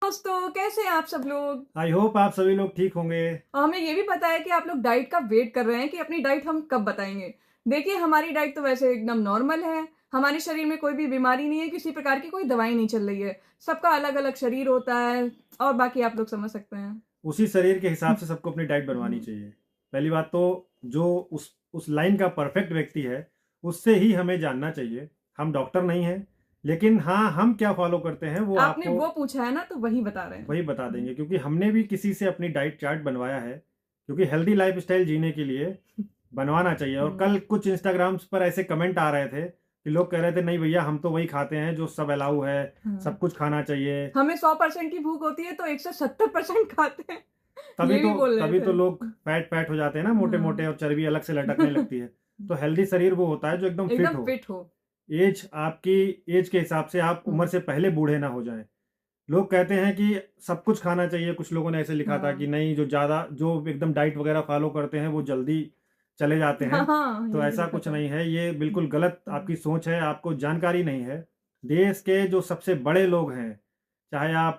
दोस्तों, कैसे हैं आप सब लोग? आई होप आप सभी लोग ठीक होंगे। हमें ये भी पता है कि आप लोग डाइट का वेट कर रहे हैं कि अपनी डाइट हम कब बताएँगे। देखिए, हमारी डाइट तो वैसे एकदम नॉर्मल है। हमारे शरीर में कोई भी बीमारी नहीं है, किसी प्रकार की कोई दवाई नहीं चल रही है। सबका अलग-अलग शरीर होता है और बाकी आप लोग समझ सकते हैं। उसी शरीर के हिसाब हुँ, से सबको अपनी डाइट बनवानी हुँ, चाहिए। पहली बात तो जो उस लाइन का परफेक्ट व्यक्ति है, उससे ही हमें जानना चाहिए। हम डॉक्टर नहीं हैं, लेकिन हाँ, हम क्या फ़ॉलो करते हैं वो आपने आपको वो पूछा है ना, तो वही बता रहे हैं। वही बता हुँ, देंगे, क्योंकि हमने भी किसी से अपनी डाइट चार्ट बनवाया है। क्योंकि हेल्दी लाइफ़स्टाइल जीने के लिए बनवाना चाहिए। और हुँ, कल कुछ इंस्टाग्राम्स पर ऐसे कमेंट आ रहे थे कि लोग कह रहे थे, नहीं भैया हम तो वही खाते हैं जो सब अलाउ है, हाँ। सब कुछ खाना चाहिए। हमें 100% की भूख होती है, तो 170% खाते हैं। तभी ये भी तो बोल रहे तभी तो लोग थे। फैट हो जाते हैं ना, हाँ। मोटे-मोटे, और चर्बी अलग से लटकने लगती है। तो हेल्दी शरीर वो होता है जो एकदम फिट एकदम हो। फिट हो। एज आपकी एज के हिसाब से आप उम्र हुँ, से पहले बूढ़े ना हो जाएँ। लोग कहते हैं कि सब कुछ खाना चाहिए, कुछ लोगों ने ऐसे लिखा था कि हाँ। नहीं, जो एकदम डाइट वगैरह फ़ॉलो करते हैं वो जल्दी चले जाते हैं। हाँ, हाँ, तो ये भी ऐसा लिखा कुछ था। नहीं है, ये हुँ, बिल्कुल गलत हुँ, आपकी सोच है, आपको जानकारी नहीं है। देश के जो सबसे बड़े लोग हैं, चाहे आप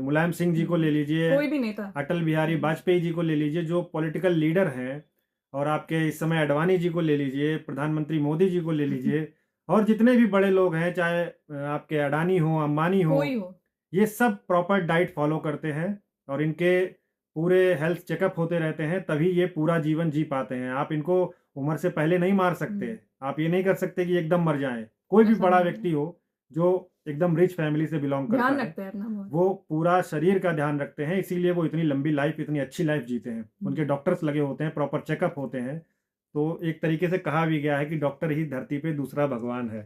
मुलायम सिंह जी को ले हुँ। लीजिए, कोई भी नेता। अटल बिहारी हुँ, वाजपेयी जी को ले लीजिए, जो पॉलिटिकल लीडर हैं, और आपके इस समय अडवाणी जी को ले लीजिए, प्रधानमंत्री मोदी जी को ले लीजिए, और जितने भी बड़े लोग हैं, चाहे आपके अडानी हों, अंबानी हों, कोई हो। ये सब प्रॉपर डाइट फॉलो करते हैं और इनके पूरे हेल्थ चेकअप होते रहते हैं, तभी ये पूरा जीवन जी पाते हैं। आप इनको उम्र से पहले नहीं मार सकते। हुँ, आप ये नहीं कर सकते कि एकदम मर जाएँ। कोई भी ऐसा बड़ा नहीं है। व्यक्ति हो, जो एकदम रिच फैमिली से बिलॉन्ग करता ध्यान है, रखते हैं अपना बहुत। वो पूरा शरीर का ध्यान रखते हैं, इसीलिए वो इतनी लंबी लाइफ़, इतनी अच्छी लाइफ़ जीते हैं। हुँ, उनके डॉक्टर्स लगे होते हैं, प्रॉपर चेकअप होते हैं। तो एक तरीके से कहा भी गया है कि डॉक्टर ही धरती पे दूसरा भगवान है।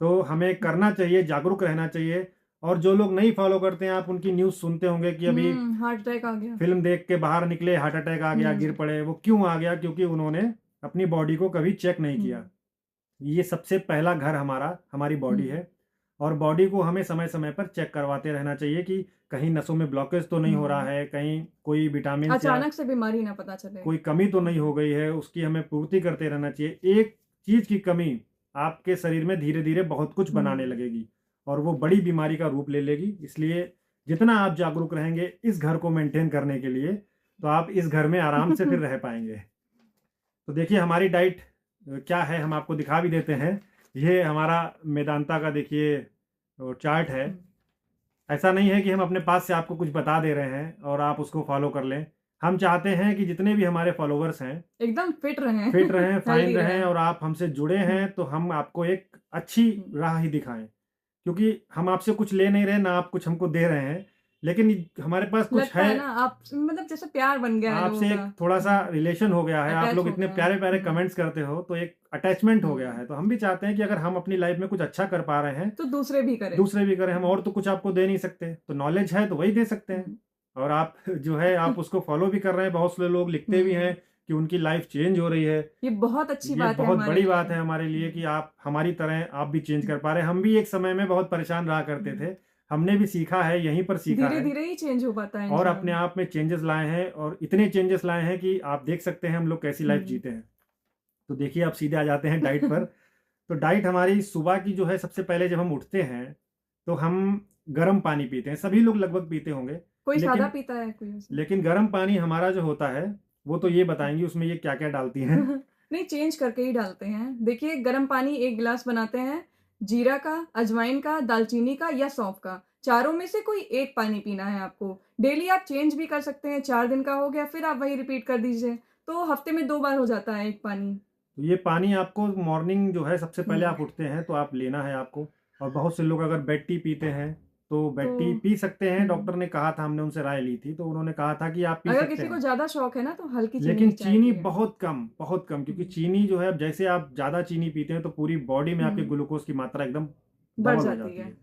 तो हमें करना चाहिए, जागरूक रहना चाहिए। और जो लोग नहीं फॉलो करते हैं, आप उनकी न्यूज़ सुनते होंगे कि अभी हार्ट अटैक आ गया। फ़िल्म देख के बाहर निकले, हार्ट अटैक आ गया, गिर हुँ, पड़े। वो क्यों आ गया? क्योंकि उन्होंने अपनी बॉडी को कभी चेक नहीं हुँ, किया। ये सबसे पहला घर हमारी हुँ, बॉडी है। और बॉडी को हमें समय-समय पर चेक करवाते रहना चाहिए कि कहीं नसों में ब्लॉकेज तो नहीं हो रहा हुँ। है, कहीं कोई विटामिन्स या अचानक से बीमारी ना पता चले। कोई कमी तो नहीं हो हुँ, गई है, उसकी हमें पूर्ति करते रहना चाहिए। एक चीज़ की कमी आपके शरीर में धीरे-धीरे बहुत कुछ बनाने हुँ, लगेगी और वो बड़ी बीमारी का रूप ले लेगी। इसलिए जितना आप जागरूक रहेंगे इस घर को मेंटेन करने के लिए, तो आप इस घर में आराम से फिर रह पाएँगे। तो देखिए हमारी डाइट क्या है, हम आपको दिखा भी देते हैं। ये हमारा मेदांता का देखिए चार्ट है। हुँ। ऐसा नहीं है कि हम अपने पास से आपको कुछ बता दे रहे हैं और आप उसको फ़ॉलो कर लें। हम चाहते हैं कि जितने भी हमारे फ़ॉलोवर्स हैं, एकदम फिट रहें, फिट रहें, फाइन हेल्दी रहें, रहें। और आप हमसे जुड़े हुँ, हैं, तो हम आपको एक अच्छी हुँ। राह ही दिखाएँ। क्योंकि हम आपसे कुछ ले नहीं रहे, ना आप कुछ हमको दे रहे हैं, लेकिन हमारे पास कुछ लगता है। है ना आप मतलब जैसे प्यार बन गया है लोगों आपसे का। एक थोड़ा-सा रिलेशन हो गया है, आप अटैच लोग हो इतने गए हैं। प्यारे-प्यारे कमेंट्स करते हो, तो एक अटैचमेंट हो गया हुँ। है। तो हम भी चाहते हैं कि अगर हम अपनी लाइफ़ में कुछ अच्छा कर पा रहे हैं, तो दूसरे भी करें। दूसरे भी करें। हम हुँ, और तो कुछ आपको दे नहीं सकते, तो नॉलेज है तो वही दे सकते हैं। हुँ। और आप जो है आप उसको फ़ॉलो भी कर रहे हैं, बहुत से लोग लिखते भी हैं हुँ, कि उनकी लाइफ़ चेंज हो रही है। ये बहुत अच्छी ये बात है बहुत हमारे बड़ी लिए। बात है हमारे लिए कि हुँ, आप हमारी तरह आप भी चेंज हुँ, कर पा रहे हैं। हम भी एक समय में बहुत परेशान रहा करते हुँ। थे। हमने भी सीखा है, यहीं पर सीखा है, धीरे-धीरे ही चेंज हो पाता है और अपने इंसान। आप में चेंजेस लाए हैं, और इतने चेंजेस लाए हैं कि आप देख सकते हैं हम लोग कैसी लाइफ़ हुँ। जीते हैं। तो देखिए अब सीधे आ जाते हैं डाइट पर। तो डाइट हमारी सुबह की जो है, सबसे पहले जब हम उठते हैं, तो हम गर्म पानी पीते हैं। सभी लोग लगभग पीते होंगे, कोई सादा लेकिन पीता है, कोई ऐसा। लेकिन गर्म पानी हमारा जो होता है, वो तो ये बताएँगी उसमें ये क्या-क्या डालती हैं। नहीं, चेंज करके ही डालते हैं। देखिए, गर्म पानी 1 गिलास बनाते हैं, जीरा का, अजवाइन का, दालचीनी का या सौंफ का। चारों में से कोई एक पानी पीना है आपको। डेली आप चेंज भी कर सकते हैं, 4 दिन का हो गया, फिर आप वही रिपीट कर दीजिए। तो हफ्ते में 2 बार हो जाता है 1 पानी। तो ये पानी आपको मॉर्निंग जो है, सबसे पहले हुँ, आप उठते हैं तो आप लेना है आपको। और बहुत से लोग अगर बेड टी पीते हैं, तो तो बेड टी पी सकते हैं। हुँ, डॉक्टर ने कहा था, हमने उनसे राय ली थी, तो उन्होंने कहा था कि आप पी अगर सकते किसी को हैं। ज़्यादा शौक है ना, तो हल्की चीनी लेकिन की चाय चीनी पिएँ। बहुत कम, क्योंकि हुँ, चीनी जो है, अब जैसे आप ज़्यादा चीनी पीते हैं, तो पूरी बॉडी में आपके हुँ, ग्लूकोज़ की मात्रा एकदम बढ़ डबल हो जाती जाती है। है।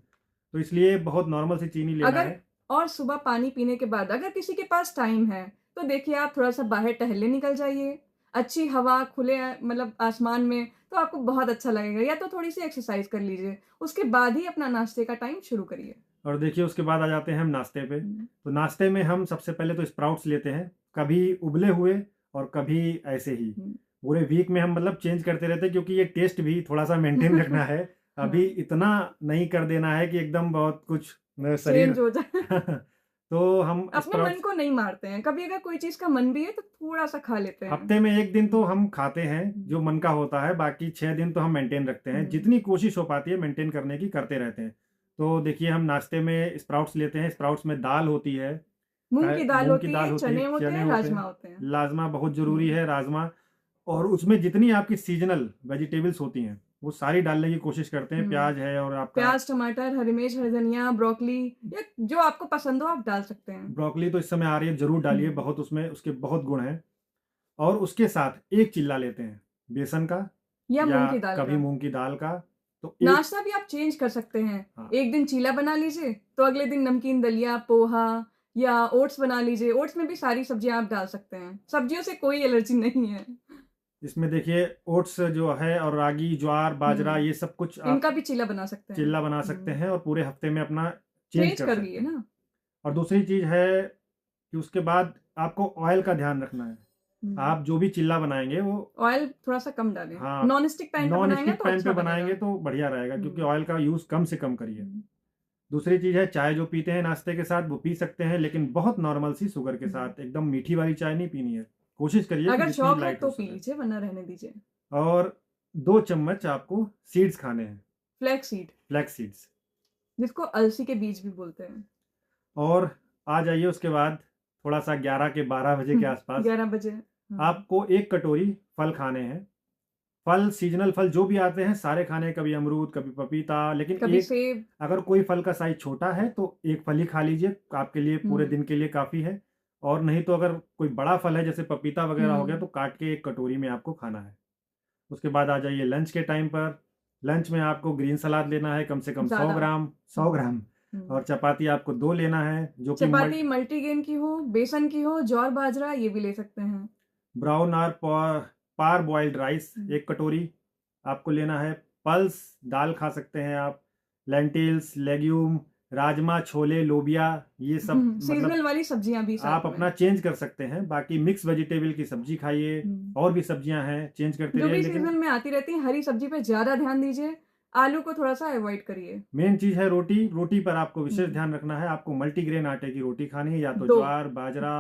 तो इसलिए बहुत नॉर्मल सी चीनी लेना अगर है। और सुबह पानी पीने के बाद अगर किसी के पास टाइम है, तो देखिए आप थोड़ा-सा बाहर टहलने निकल जाइए। अच्छी हवा, खुले मतलब आसमान में, तो आपको बहुत अच्छा लगेगा या तो थोड़ी-सी एक्सरसाइज़ कर लीजिए। उसके बाद ही अपना नाश्ते का टाइम शुरू करिए। और देखिए उसके बाद आ जाते हैं हम नाश्ते पे। हुँ, तो नाश्ते में हम सबसे पहले तो स्प्राउट्स लेते हैं, कभी उबले हुए और कभी ऐसे ही। हुँ। पूरे वीक में हम मतलब चेंज करते रहते हैं, क्योंकि ये टेस्ट भी थोड़ा-सा मेंटेन रखना है। अभी हाँ, इतना नहीं कर देना है कि एकदम बहुत कुछ शरीर चेंज हो जाए। तो हम अपने मन स्प्राउट्स को नहीं मारते हैं, कभी अगर कोई चीज़ का मन भी है तो थोड़ा-सा खा लेते हैं। हफ्ते में 1 दिन तो हम खाते हैं, जो हुँ। मन का होता है, बाकी 6 दिन तो हम मेंटेन रखते हैं। हुँ। जितनी कोशिश हो पाती है मेंटेन करने की, करते रहते हैं। तो देखिए हम नाश्ते में स्प्राउट्स लेते हैं, स्प्राउट्स में दाल होती है, मूँग की दाल मूँग की होती दाल है, होती है, चने होते चने हैं, होते राजमा हैं, होते हैं। राजमा बहुत ज़रूरी हुँ। है, राजमा। और उसमें जितनी आपकी सीज़नल वेजिटेबल्स होती हैं, वो सारी डालने की कोशिश करते हैं। हुँ। प्याज़ है और आपका प्याज़, टमाटर, हरी मिर्च, हरी धनिया, ब्रोकली या जो आपको पसंद हो आप डाल सकते हैं। ब्रोकली तो इस समय आ रही है, ज़रूर डालिए, हुँ। बहुत उसमें उसके बहुत गुण हैं। और उसके साथ एक चिल्ला लेते हैं, बेसन का या या मूँग की दाल कभी का। मूँग की दाल का, तो एक नाश्ता भी आप चेंज कर सकते हैं। हाँ, एक दिन चीला बना लीजिए, तो अगले दिन नमकीन दलिया, पोहा या ओट्स बना लीजिए। ओट्स में भी सारी सब्जियाँ आप डाल सकते हैं। सब्जियों से कोई एलर्जी नहीं है। इसमें देखिए ओट्स जो है और रागी, ज्वार, बाजरा, हुँ। ये सब कुछ आप इनका भी चीला बना सकते हैं। चिल्ला बना सकते हुँ। हैं और पूरे हफ्ते में अपना चेंज चेंज कर करिए सकते हैं। ना। और दूसरी चीज़ है कि उसके बाद आपको ऑयल का ध्यान रखना है। हुँ। आप जो भी चिल्ला बनाएँगे वो ऑयल थोड़ा-सा कम डालें। हाँ, नॉन स्टिक पैन पे नॉन बनाएँगे स्टिक तो पैन पे अच्छा बनाएँगे बनेगा। तो बढ़िया रहेगा, क्योंकि हुँ। ऑयल का यूज़ कम से कम करिए। हुँ। दूसरी चीज़ है, चाय जो पीते हैं नाश्ते के साथ वो पी सकते हैं, लेकिन बहुत नॉर्मल सी शुगर के हुँ। साथ, एकदम मीठी वाली चाय नहीं पीनी है। कोशिश करिए कि अगर जितनी शौक है लाइट हो तो पी सके। लीजिए वरना रहने दीजिए। और 2 चम्मच आपको सीड्स खाने हैं, फ्लैक्स सीड फ्लैक्स सीड्स। जिसको अलसी के बीज भी बोलते हैं। और आ जाइए उसके बाद थोड़ा-सा 11 के 12 बजे के आस-पास 11 बजे। हाँ। आपको 1 कटोरी फल खाने हैं। फल, सीज़नल फल जो भी आते हैं सारे खाने हैं, कभी अमरूद, कभी पपीता, लेकिन कभी एक सेब। अगर कोई फल का साइज़ छोटा है तो 1 फल ही खा लीजिए, आपके लिए पूरे हुँ। दिन के लिए काफ़ी है। और नहीं तो अगर कोई बड़ा फल है जैसे पपीता वगैरह हो गया, हुँ। तो काट के 1 कटोरी में आपको खाना है। उसके बाद आ जाइए लंच के टाइम पर। लंच में आपको ग्रीन सलाद लेना है कम से कम 100 ज़्यादा। ग्राम, 100 हुँ। ग्राम। और हुँ। चपाती आपको 2 लेना है, जो कि चपाती मल्टीग्रेन की हो, बेसन की हो, जौर बाजरा ये भी ले सकते हैं। ब्राउन और पार बॉइल्ड राइस हुँ। 1 कटोरी आपको लेना है। पल्स दाल खा सकते हैं आप, लेंटिल्स, लेग्यूम, राजमा, छोले, लोबिया, ये सब मतलब सीज़नल वाली सब्जियाँ भी आप साथ में। अपना चेंज कर सकते हैं। बाकी मिक्स वेजिटेबल की सब्जी खाइए, हुँ। और भी सब्जियां हैं, चेंज करते जो रहिए। भी लेकिन सीज़न में आती रहती हैं, हरी सब्ज़ी पे ज़्यादा ध्यान दीजिए, आलू को थोड़ा-सा अवॉइड करिए। मेन चीज़ है रोटी। रोटी पर आपको विशेष हुँ। ध्यान रखना है। आपको मल्टीग्रेन आटे की रोटी खानी है, या तो 2। ज्वार, बाजरा,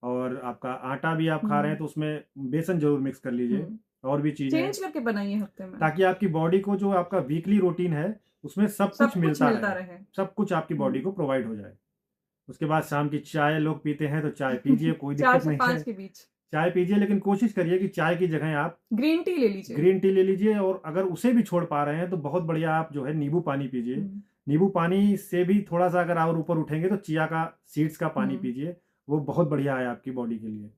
और आपका आटा भी आप खा रहे हैं हुँ। तो उसमें बेसन ज़रूर मिक्स कर लीजिए। हुँ। और भी चीज़ें हैं, चेंज करके बनाइए हफ्ते में, ताकि आपकी बॉडी को जो आपका वीकली रूटीन है, उसमें सब कुछ सब कुछ मिलता मिलता रहे। रहे। सब कुछ आपकी बॉडी हुँ। को प्रोवाइड हो जाए। उसके बाद शाम की चाय लोग पीते हैं, तो चाय पीजिए, कोई 4 दिक्कत से नहीं है। 5 के बीच। चाय पीजिए, लेकिन कोशिश करिए कि चाय की जगह आप ग्रीन टी ले लीजिए। ग्रीन टी ले लीजिए, और अगर उसे भी छोड़ पा रहे हैं तो बहुत बढ़िया, आप जो है नींबू पानी पीजिए। हुँ। नींबू पानी से भी थोड़ा-सा अगर और ऊपर उठेंगे तो चिया का सीड्स का पानी हुँ। पीजिए, वो बहुत बढ़िया है आपकी बॉडी के लिए।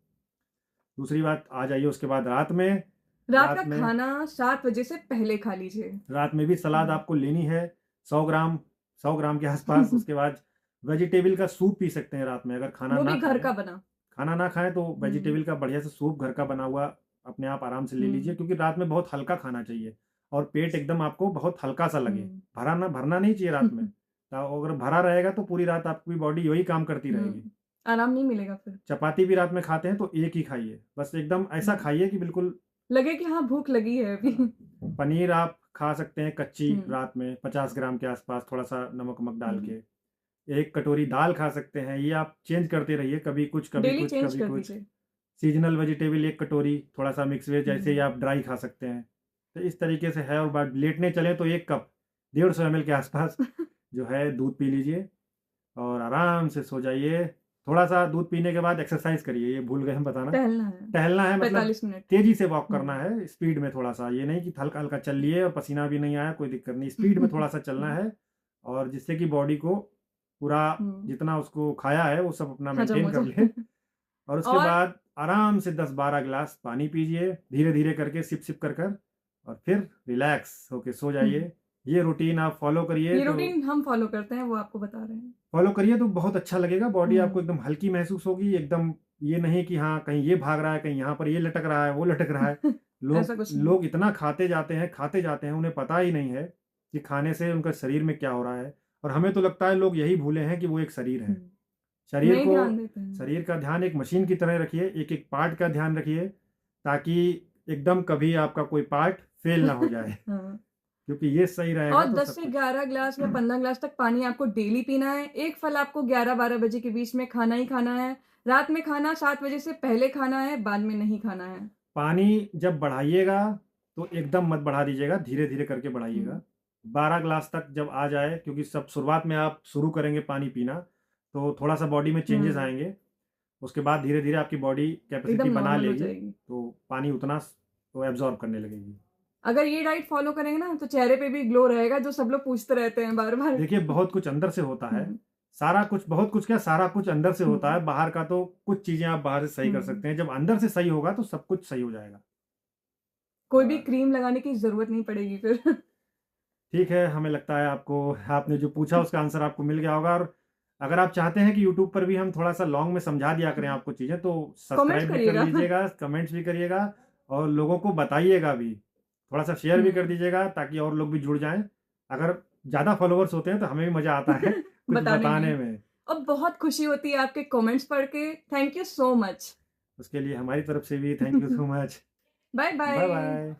दूसरी बात आ जाइए उसके बाद रात में। रात का रात में खाना 7 बजे से पहले खा लीजिए। रात में भी सलाद हुँ। आपको लेनी है, 100 ग्राम, 100 ग्राम के आसपास। उसके बाद वेजिटेबल का सूप पी सकते हैं रात में, अगर खाना वो ना भी घर खाएँ। का बना। खाना ना खाएँ तो हुँ। वेजिटेबल का बढ़िया से सूप घर का बना हुआ अपने आप आराम से ले लीजिए, हुँ। क्योंकि रात में बहुत हल्का खाना चाहिए और पेट एकदम आपको बहुत हल्का-सा लगे। हुँ। भरना नहीं चाहिए रात में। अगर भरा रहेगा तो पूरी रात आपकी बॉडी वही काम करती रहेगी। हुँ। आराम नहीं मिलेगा फिर। चपाती भी रात में खाते हैं तो एक ही खाइए। बस एकदम ऐसा हुँ। खाइए कि बिल्कुल लगे कि हाँ, भूख लगी है अभी। पनीर आप खा सकते हैं कच्ची हुँ। रात में 50 ग्राम के आसपास, थोड़ा-सा नमक-वमक डाल हुँ। के। 1 कटोरी दाल खा सकते हैं। ये आप चेंज करते रहिए, कभी कुछ, कभी डेली कुछ, चेंज कभी कर कुछ। दीजिए। सीज़नल वेजिटेबल 1 कटोरी, थोड़ा-सा मिक्स वेज ऐसे ही हुँ। आप ड्राई खा सकते हैं। तो इस तरीके से है। और बाद लेटने चलें तो 1 कप 150 एमएल के आसपास जो है दूध पी लीजिए और आराम से सो जाइए। थोड़ा-सा दूध पीने के बाद एक्सरसाइज़ करिए, ये भूल गए हम बताना। टहलना है, टहलना है, मतलब 45 मिनट। तेज़ी से वॉक करना हुँ। है, स्पीड में थोड़ा-सा। ये नहीं कि हल्का-हल्का चल लिए और पसीना भी नहीं आया, कोई दिक्कत नहीं। स्पीड में थोड़ा-सा चलना हुँ। है, और जिससे कि बॉडी को पूरा हुँ। जितना उसको खाया है वो सब अपना हज़म मेंटेन हो कर ले। जाए। और उसके और बाद आराम से 10-12 गिलास पानी पीजिए, धीरे-धीरे करके सिप-सिप कर, और फिर रिलैक्स होके सो हुँ। जाइए। ये रूटीन आप फ़ॉलो करिए ये तो रूटीन हम फ़ॉलो करते हैं, वो आपको बता रहे हैं। बहुत अच्छा लगेगा। बॉडी आपको हुँ। एकदम हल्की महसूस होगी, एकदम ये नहीं कि हाँ, कहीं ये भाग रहा है, कहीं यहाँ पर ये लटक रहा है, वो लटक रहा है। ऐसा लोग कुछ नहीं। लोग इतना खाते जाते हैं, उन्हें पता ही नहीं है कि खाने से उनका शरीर में क्या हो रहा है। और हमें तो लगता है लोग यही भूले हैं कि वो एक शरीर हुँ। है। शरीर नहीं को ध्यान देते हैं। शरीर का ध्यान एक मशीन की तरह रखिए, एक-एक पार्ट का ध्यान रखिए, ताकि एकदम कभी आपका कोई पार्ट फ़ेल ना हो जाए। हाँ। क्योंकि ये सही रहेगा और तो 10 सब से कुछ। 11 ग्लास या 15 ग्लास तक पानी आपको डेली पीना है। एक फल आपको 11-12 बजे के बीच में खाना ही खाना है। रात में खाना 7 बजे से पहले खाना है, बाद में नहीं खाना है। पानी जब बढ़ाइएगा तो एकदम मत बढ़ा दीजिएगा, धीरे-धीरे करके बढ़ाइएगा। हुँ, 12 ग्लास तक जब आ जाए, क्योंकि सब शुरुआत में आप शुरू करेंगे पानी पीना, तो थोड़ा-सा बॉडी में चेंजेस हुँ, आएँगे। उसके बाद धीरे-धीरे आपकी बॉडी कैपेसिटी एकदम बना नॉर्मल हो लेगी, जाएगी। तो पानी उतना वो एब्ज़ॉर्ब करने लगेगी। अगर ये डाइट फ़ॉलो करेंगे ना, तो चेहरे पे भी ग्लो रहेगा, जो सब लोग पूछते रहते हैं बार-बार। देखिए, बहुत कुछ अंदर से होता है। हुँ, सारा कुछ, बहुत कुछ क्या, सारा कुछ अंदर से हुँ, होता है। बाहर का तो कुछ चीज़ें आप बाहर से सही कर हुँ। सकते हैं। जब अंदर से सही होगा तो सब कुछ सही हो जाएगा। कोई भी और क्रीम लगाने की ज़रूरत नहीं पड़ेगी फिर। ठीक है, हमें लगता है आपको, आपने जो पूछा उसका आंसर आपको मिल गया होगा। और अगर आप चाहते हैं कि यूट्यूब पर भी हम थोड़ा-सा लॉन्ग में समझा दिया करें आपको चीज़ें, तो कमेंट्स सब्सक्राइब भी कर करिएगा। लीजिएगा, कमेंट्स भी करिएगा और लोगों को बताइएगा भी। थोड़ा-सा शेयर भी कर हुँ, दीजिएगा ताकि और लोग भी जुड़ जाएँ। अगर ज़्यादा फॉलोवर्स होते हैं तो हमें भी मज़ा आता है कुछ बताने बताने में। में। और बहुत खुशी होती है आपके कमेंट्स पढ़ के। Thank you so much. उसके लिए हमारी तरफ से भी thank you so much. Bye bye bye. Bye.